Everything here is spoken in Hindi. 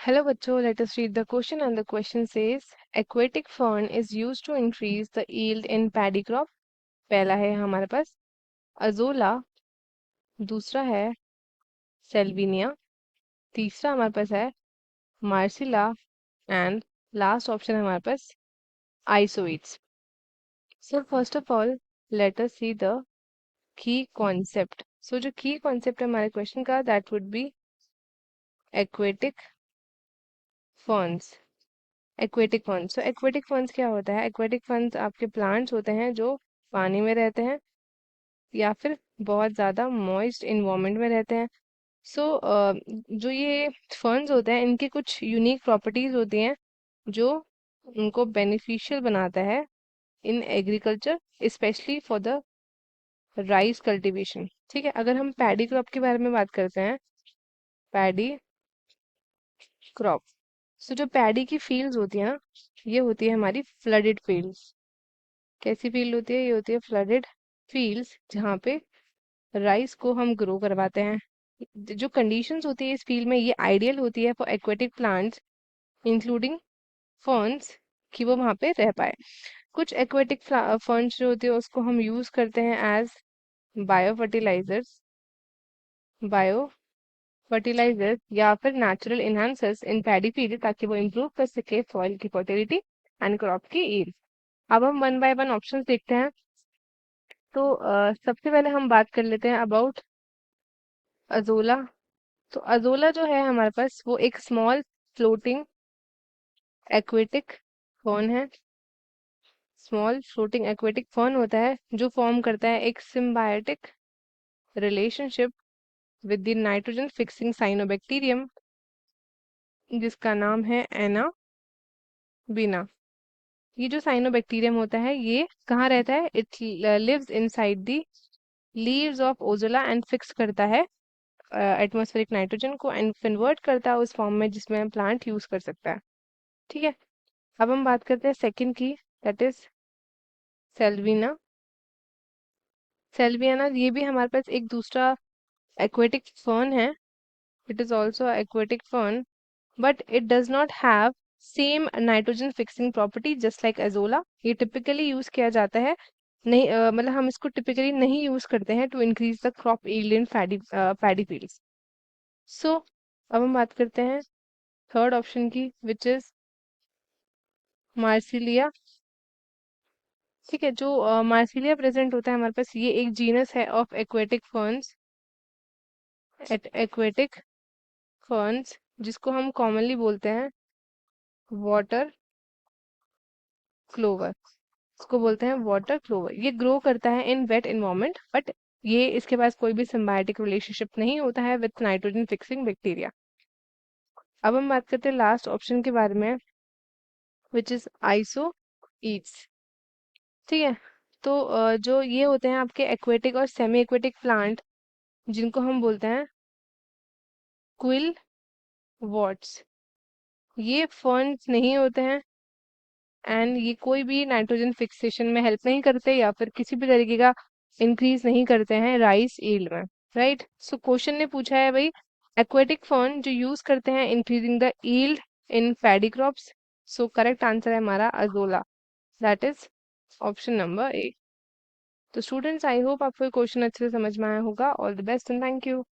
Hello बच्चों, let us read the question and the question says aquatic fern is used to increase the yield in paddy crop. पहला है हमारे पास अजोला, दूसरा है सेल्विनिया, तीसरा हमारे पास है मार्सिला एंड लास्ट ऑप्शन है हमारे पास आइसोइड्स. So first of all, let us see the key concept. So जो key concept है हमारे क्वेश्चन का that would be aquatic ferns. Aquatic ferns. तो एक्वेटिक फर्न्स क्या होता है? एक्वेटिक फर्न्स आपके प्लांट्स होते हैं जो पानी में रहते हैं या फिर बहुत ज़्यादा मॉइस्ट इन्वायरमेंट में रहते हैं. सो जो ये फर्न्स होते हैं इनकी कुछ यूनिक प्रॉपर्टीज होती हैं जो उनको बेनिफिशियल बनाता है in agriculture, specially for the rice cultivation. ठीक है, अगर हम पैडी क्रॉप के बारे में बात करते हैं, पैडी क्रॉप. सो जो पैडी की फील्ड्स होती है ना, ये होती है हमारी फ्लडेड फील्ड्स. कैसी फील्ड होती है? ये होती है फ्लडेड फील्ड्स जहाँ पे राइस को हम ग्रो करवाते हैं. जो कंडीशंस होती है इस फील्ड में ये आइडियल होती है for aquatic plants including ferns कि वो वहाँ पे रह पाए. कुछ एक्वेटिक फर्न्स जो होती है उसको हम यूज करते हैं as bio fertilizers, bio fertilizers या फिर natural enhancers in paddy field ताकि वो इम्प्रूव कर सके सॉइल की फर्टिलिटी एंड क्रॉप की यील्ड. अब हम वन बाय वन ऑप्शंस देखते हैं. तो सबसे पहले हम बात कर लेते हैं अबाउट अजोला. तो अजोला जो है हमारे पास वो एक स्मॉल फ्लोटिंग एक्वेटिक फॉर्न है. स्मॉल फ्लोटिंग एक्वेटिक फॉर्न होता है जो फॉर्म करता है एक symbiotic relationship with the nitrogen fixing cyanobacterium जिसका नाम है एनाबीना. ये जो साइनोबैक्टीरियम होता है ये कहाँ रहता है? It lives inside the leaves of Azolla and fix करता है एटमॉस्फेरिक नाइट्रोजन को एंड कन्वर्ट करता है उस फॉर्म में जिसमें प्लांट यूज कर सकता है. ठीक है, अब हम बात करते हैं सेकंड की, दैट इज सेल्विना. सेल्वियाना ये भी हमारे पास एक दूसरा एक्वेटिक फर्न है. It is also aquatic fern but it does not have same nitrogen fixing property just like azolla. ये टिपिकली यूज किया जाता है नहीं, मतलब हम इसको टिपिकली नहीं यूज करते हैं to increase the crop yield in paddy fields. So अब हम बात करते हैं थर्ड ऑप्शन की विच इज मार्सिलिया. ठीक है, जो मार्सिलिया प्रेजेंट होता है हमारे पास ये एक जीनस है of aquatic ferns. Aquatic ferns जिसको हम कॉमनली बोलते हैं वाटर क्लोवर. इसको बोलते हैं वाटर क्लोवर. ये ग्रो करता है इन वेट इन्वायरमेंट बट ये इसके पास कोई भी सिम्बायोटिक रिलेशनशिप नहीं होता है विथ नाइट्रोजन फिक्सिंग बैक्टीरिया. अब हम बात करते हैं लास्ट ऑप्शन के बारे में विच इज आइसो ईट्स. ठीक है, तो जो ये होते हैं आपके एक्वेटिक और सेमी एक्वेटिक प्लांट जिनको हम बोलते हैं क्विल वॉट्स. ये फर्न्स नहीं होते हैं एंड ये कोई भी नाइट्रोजन फिक्सेशन में हेल्प नहीं करते या फिर किसी भी तरीके का इंक्रीज नहीं करते हैं राइस यील्ड में. राइट, सो क्वेश्चन ने पूछा है भाई एक्वेटिक फर्न जो यूज करते हैं increasing the yield in paddy crops. So correct answer है हमारा azolla, that is option number A. तो स्टूडेंट्स आई होप आपको क्वेश्चन अच्छे से समझ में आया होगा. All the best and thank you.